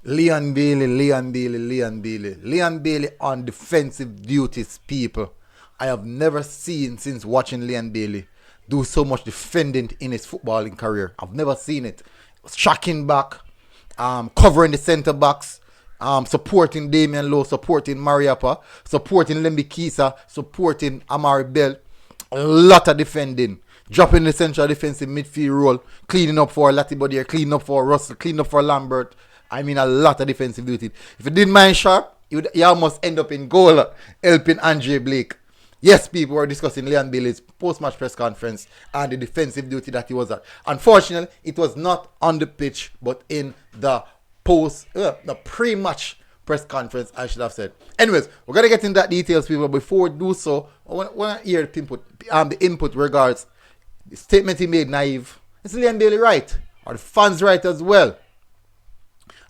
Leon Bailey on defensive duties, people. I have never seen, since watching Leon Bailey, do so much defending in his footballing career. I've never seen it. Tracking back, covering the centre backs, supporting Damian Lowe, supporting Mariappa, supporting Lembi Kisa, supporting Amari Bell. A lot of defending. Dropping the central defensive midfield role, cleaning up for Latibodier, cleaning up for Russell, cleaning up for Lambert. I mean, a lot of defensive duty. If you didn't mind Sharp, you almost end up in goal helping Andre Blake. Yes, people were discussing Leon Bailey's post-match press conference and the defensive duty that he was at. Unfortunately, it was not on the pitch, but in the the pre-match press conference, I should have said. Anyways, we're going to get into that details, people. Before we do so, I want to hear the input regards the statement he made, naive. Is Leon Bailey right? Are the fans right as well?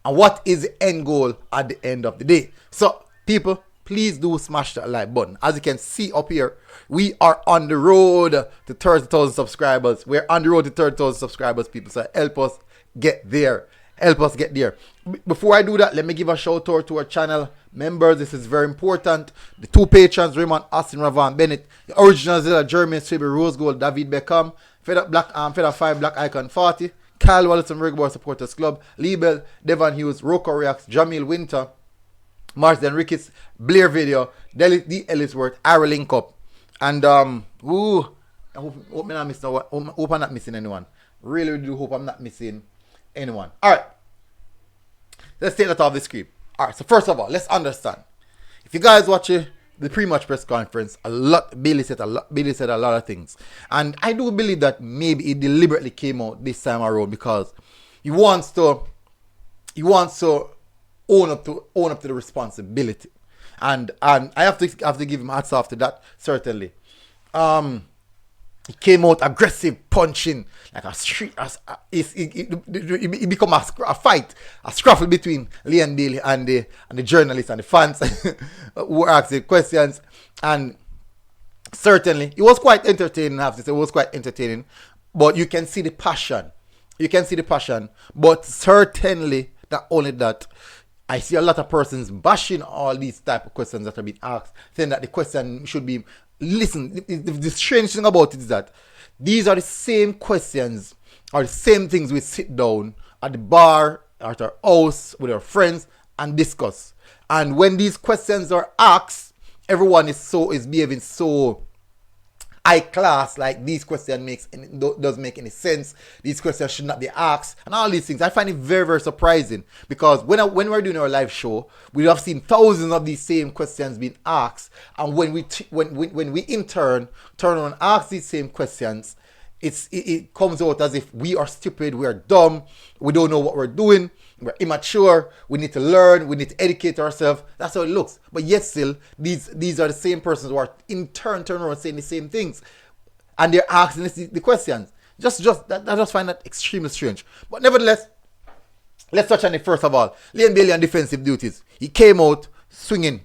And what is the end goal at the end of the day? So, people, please do smash that like button. As you can see up here, we are on the road to 30,000 subscribers. We're on the road to 30,000 subscribers, people. So, help us get there. Help us get there. Before I do that, let me give a shout out to our channel members. This is very important. The two patrons, Raymond Austin, Ravan Bennett, the original Zilla, Jeremy Swiber, Rose Gold, David Beckham, Feda 5, Black Icon 40, Kyle Wallace from Reggae Boyz Supporters Club, Liebel, Devon Hughes, Rocco Reacts, Jamil Winter, Marsden Ricketts, Blair Video, D. Ellisworth, Ara Link Up, and I hope I'm not missing anyone. Really do hope I'm not missing anyone. Alright, let's take that off the screen. Alright, so first of all, let's understand. If you guys watch the pre-match press conference, Bailey said a lot of things. And I do believe that maybe he deliberately came out this time around because he wants to own up to the responsibility. And I have to give him hats off to that, certainly. He came out aggressive, punching like a street. It become a fight, a scruffle between Leon Bailey and the journalists and the fans who were asking questions. And certainly, it was quite entertaining. I have to say, it was quite entertaining. But you can see the passion. But certainly, not only that, I see a lot of persons bashing all these type of questions that are being asked, saying that the question should be. Listen, the strange thing about it is that these are the same questions or the same things we sit down at the bar, at our house, with our friends and discuss. And when these questions are asked, everyone is behaving so high class, like these questions doesn't make any sense. These questions should not be asked, and all these things. I find it very, very surprising because when we're doing our live show, we have seen thousands of these same questions being asked, and when we in turn and ask these same questions, it comes out as if we are stupid, we are dumb, we don't know what we're doing, we're immature, we need to learn, we need to educate ourselves. That's how it looks. But yet still, these are the same persons who are in turn around saying the same things. And they're asking the questions. I just find that extremely strange. But nevertheless, let's touch on it first of all. Leon Bailey on defensive duties. He came out swinging,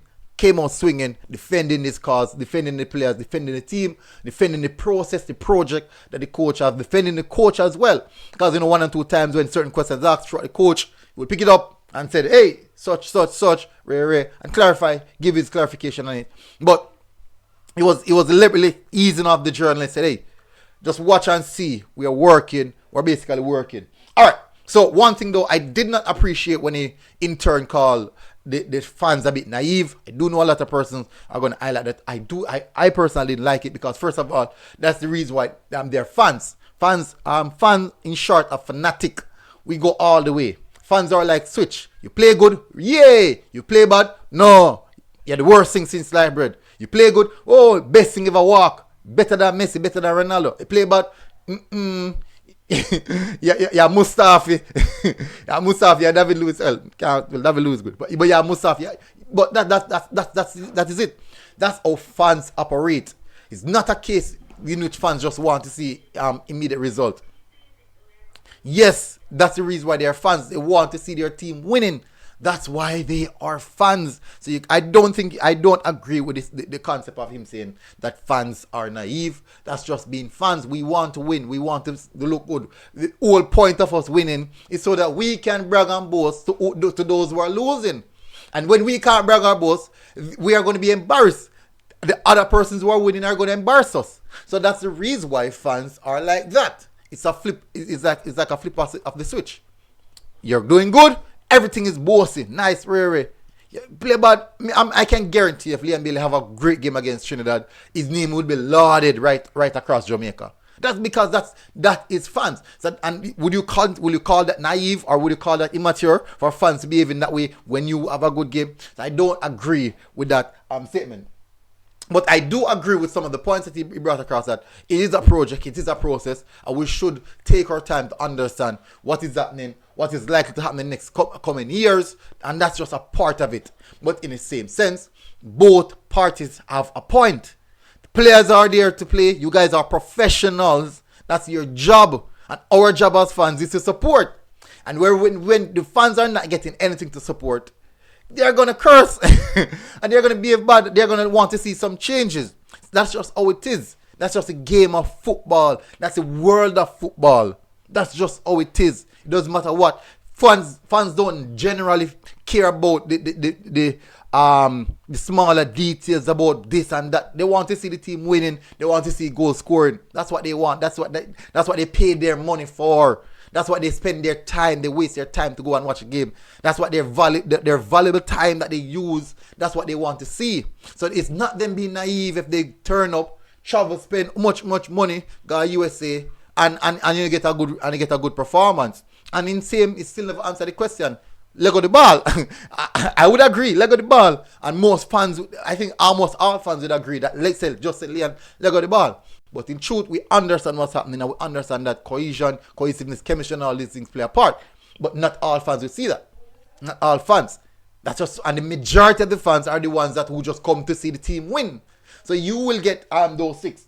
defending his cause, defending the players, defending the team, defending the process, the project that the coach has, defending the coach as well. Because, one and two times when certain questions asked, the coach will pick it up and said, hey, such, Ray, and clarify, give his clarification on it. But he was deliberately easing off the journalist, said, hey, just watch and see. We're basically working. All right. So one thing though, I did not appreciate when he in turn called the fans a bit naive. I do know a lot of persons are going to highlight that. I personally didn't like it because first of all, that's the reason why they're fans. Fans in short are fanatic. We go all the way. Fans are like switch. You play good, yay. You play bad, no. You're the worst thing since sliced bread. You play good, oh, best thing ever walk. Better than Messi, better than Ronaldo. You play bad, yeah, Mustafi. Yeah, Mustafi, yeah, David Lewis. David Lewis good. But yeah, Mustafi. Yeah. But that is it. That's how fans operate. It's not a case in which fans just want to see immediate result. Yes, that's the reason why they are fans. They want to see their team winning. That's why they are fans. So I don't agree with this, the concept of him saying that fans are naive. That's just being fans. We want to win. We want to look good. The whole point of us winning is so that we can brag and boast to those who are losing. And when we can't brag or boast, we are going to be embarrassed. The other persons who are winning are going to embarrass us. So that's the reason why fans are like that. It's a flip. It's like a flip of the switch. You're doing good. Everything is bossy. Nice, Rere. Play bad. I can guarantee if Liam Bailey have a great game against Trinidad, his name would be lauded right across Jamaica. That's because that is fans. So, and will you call that naive, or would you call that immature for fans to behave in that way when you have a good game? So I don't agree with that statement. But I do agree with some of the points that he brought across, that it is a project, it is a process, and we should take our time to understand what is happening, what is likely to happen in the next coming years, and that's just a part of it. But in the same sense, both parties have a point. The players are there to play. You guys are professionals. That's your job. And our job as fans is to support. And when the fans are not getting anything to support, they're going to curse and they're going to behave bad. They're going to want to see some changes. That's just how it is. That's just a game of football. That's the world of football. That's just how it is. It doesn't matter what. Fans don't generally care about the smaller details about this and that. They want to see the team winning. They want to see goal scoring. That's what they want. That's what they pay their money for. That's what they spend their time. They waste their time to go and watch a game. That's what their valuable time that they use. That's what they want to see. So it's not them being naive if they turn up, travel, spend much money, go to USA, and you get a good performance. And it still never answer the question. Lego the ball. I would agree. Lego the ball. And most fans, I think almost all fans would agree that let's say just say Leon, Lego the ball. But in truth, we understand what's happening and we understand that cohesion, cohesiveness, chemistry, and all these things play a part. But not all fans will see that. Not all fans. That's just, and the majority of the fans are the ones that will just come to see the team win. So you will get those six.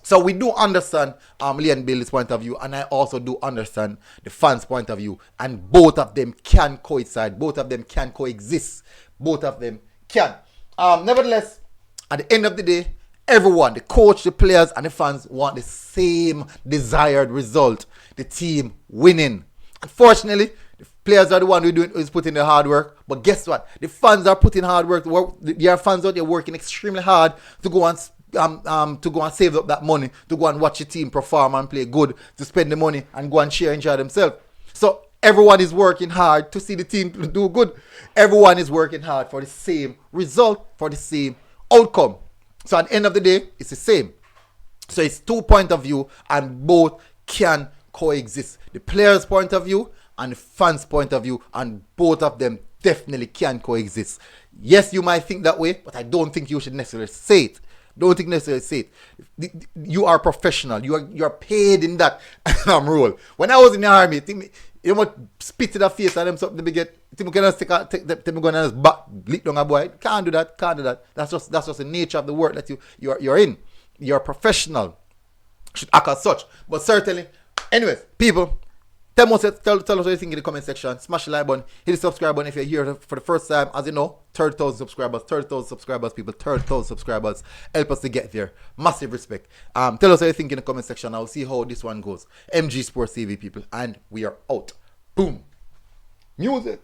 So we do understand Leon Bailey's point of view, and I also do understand the fans' point of view. And both of them can coincide. Both of them can coexist. Both of them can. Nevertheless, at the end of the day, everyone, the coach, the players, and the fans want the same desired result. The team winning. Unfortunately, the players are the one who's putting the hard work. But guess what? The fans are putting hard work. There are fans out there working extremely hard to go and save up that money, to go and watch the team perform and play good, to spend the money and go and share and enjoy themselves. So everyone is working hard to see the team do good. Everyone is working hard for the same result, for the same outcome. So at the end of the day, it's the same. So it's 2 points of view, and both can coexist. The player's point of view and the fans' point of view, and both of them definitely can coexist. Yes, you might think that way, but I don't think you should necessarily say it. You are professional. You are paid in that role. When I was in the army, you know, spit in the face and them something to get. Them gonna back lick down a boy. Can't do that. That's just the nature of the work that you're in. You're a professional. Should act as such. But certainly, anyways, people, tell us what you think in the comment section. Smash the like button, hit the subscribe button if you're here for the first time. As you know, 30,000 subscribers, people, 30,000 subscribers. Help us to get there. Massive respect. Tell us what you think in the comment section. I'll see how this one goes. MG Sports TV, people, and we are out. Boom. Music.